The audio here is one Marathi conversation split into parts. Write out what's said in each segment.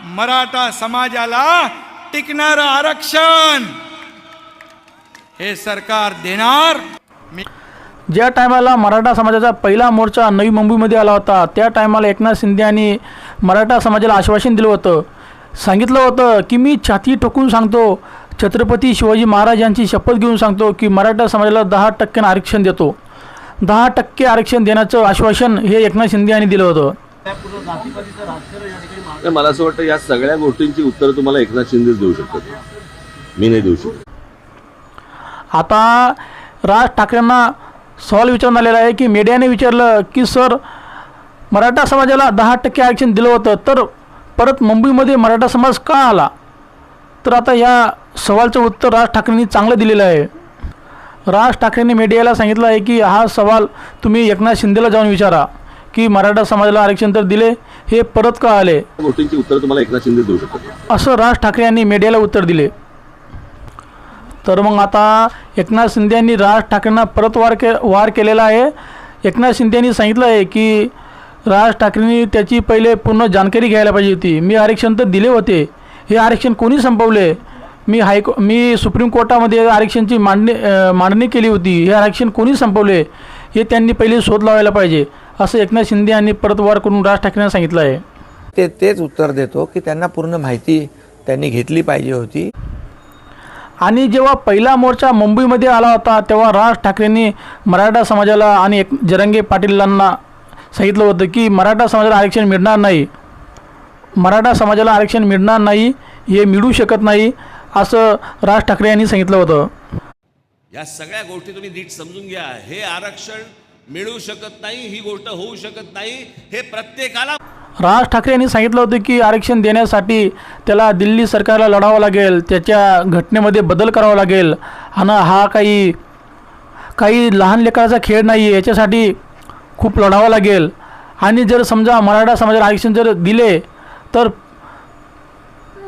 मराठा समाजाला टिकणारं आरक्षण हे सरकार देणार। ज्या टायमाला मराठा समाजाचा पहिला मोर्चा नवी मुंबईमध्ये आला होता त्या टायमाला एकनाथ शिंदे यांनी मराठा समाजाला आश्वासन दिलं होतं, सांगितलं होतं की मी छाती ठोकून सांगतो, छत्रपती शिवाजी महाराज यांची शपथ घेऊन सांगतो की मराठा समाजाला 10% आरक्षण देतो। 10% आरक्षण देण्याचं आश्वासन हे एकनाथ शिंदे यांनी दिलं होतं। मला असं वाटतं या सगळ्या गोष्टींची उत्तरं तुम्हाला एकनाथ शिंदे देऊ शकतात, मी नाही देऊ शकत। आता राज ठाकरेंना सवाल विचारण्यात आलेला आहे की मीडियाने विचारलं की सर मराठा समाजाला 10% आरक्षण दिलं होतं तर परत मुंबईमध्ये मराठा समाज का आला? तर आता या सवालचं उत्तर राज ठाकरेंनी चांगलं दिलेलं आहे। राज ठाकरेंनी मीडियाला सांगितलं आहे की हा सवाल तुम्ही एकनाथ शिंदेला जाऊन विचारा की मराठा समाजाला आरक्षण तर दिले, हे परत का आले? गोष्टींची उत्तर तुम्हाला एकनाथ शिंदे देऊ शकतात असं राज ठाकरे यांनी मीडियाला उत्तर दिले। तर मग आता एकनाथ शिंदे यांनी राज ठाकरेंना परत वार केलेला आहे। एकनाथ शिंदे यांनी सांगितलं आहे की राज ठाकरेंनी त्याची पहिले पूर्ण जानकारी घ्यायला पाहिजे होती। मी आरक्षण तर दिले होते, हे आरक्षण कोणी संपवले? मी सुप्रीम कोर्टामध्ये आरक्षणाची मांडणी केली होती, हे आरक्षण कोणी संपवले हे त्यांनी पहिले शोध लावायला पाहिजे, असं एकनाथ शिंदे यांनी परत वार करून राज ठाकरेंना सांगितलं आहे। तेच उत्तर देतो की त्यांना पूर्ण माहिती त्यांनी घेतली पाहिजे होती। आणि जेव्हा पहिला मोर्चा मुंबईमध्ये आला होता तेव्हा राज ठाकरेंनी मराठा समाजाला आणि जरांगे पाटीलांना सांगितलं होतं की मराठा समाजाला आरक्षण मिळणार नाही, मराठा समाजाला आरक्षण मिळणार नाही, हे मिळू शकत नाही, असं राज ठाकरे यांनी सांगितलं होतं। या सगळ्या गोष्टी तुम्ही नीट समजून घ्या। हे आरक्षण मिळू शकत नाही, ही गोष्ट होऊ शकत नाही, हे प्रत्येकाला राज ठाकरे यांनी सांगितलं होतं की आरक्षण देण्यासाठी त्याला दिल्ली सरकारला लढावं लागेल, त्याच्या घटनेमध्ये बदल करावा लागेल आणि हा काही लहान लेकराचा खेळ नाही आहे, याच्यासाठी खूप लढावं लागेल। आणि जर समजा मराठा समाजाला आरक्षण जर दिले तर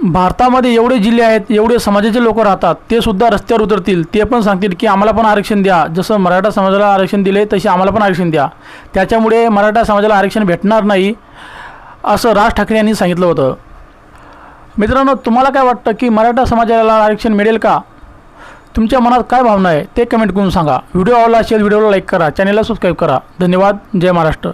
भारतामध्ये एवढे जिल्हे आहेत, एवढे समाजाचे लोक राहतात, ते सुद्धा रस्त्यावर उतरतील, ते पण सांगतील की आम्हाला पण आरक्षण द्या, जसं मराठा समाजाला आरक्षण दिले तसे आम्हाला पण आरक्षण द्या। त्याच्यामुळे मराठा समाजाला आरक्षण भेटणार नाही, असं राज ठाकरे यांनी सांगितलं होतं। मित्रांनो, तुम्हाला काय वाटतं की मराठा समाजाला आरक्षण मिळेल का? तुमच्या मनात काय भावना आहे ते कमेंट करून सांगा। व्हिडिओ आवडला असेल व्हिडिओला लाईक करा, चॅनलला सबस्क्राईब करा। धन्यवाद। जय महाराष्ट्र।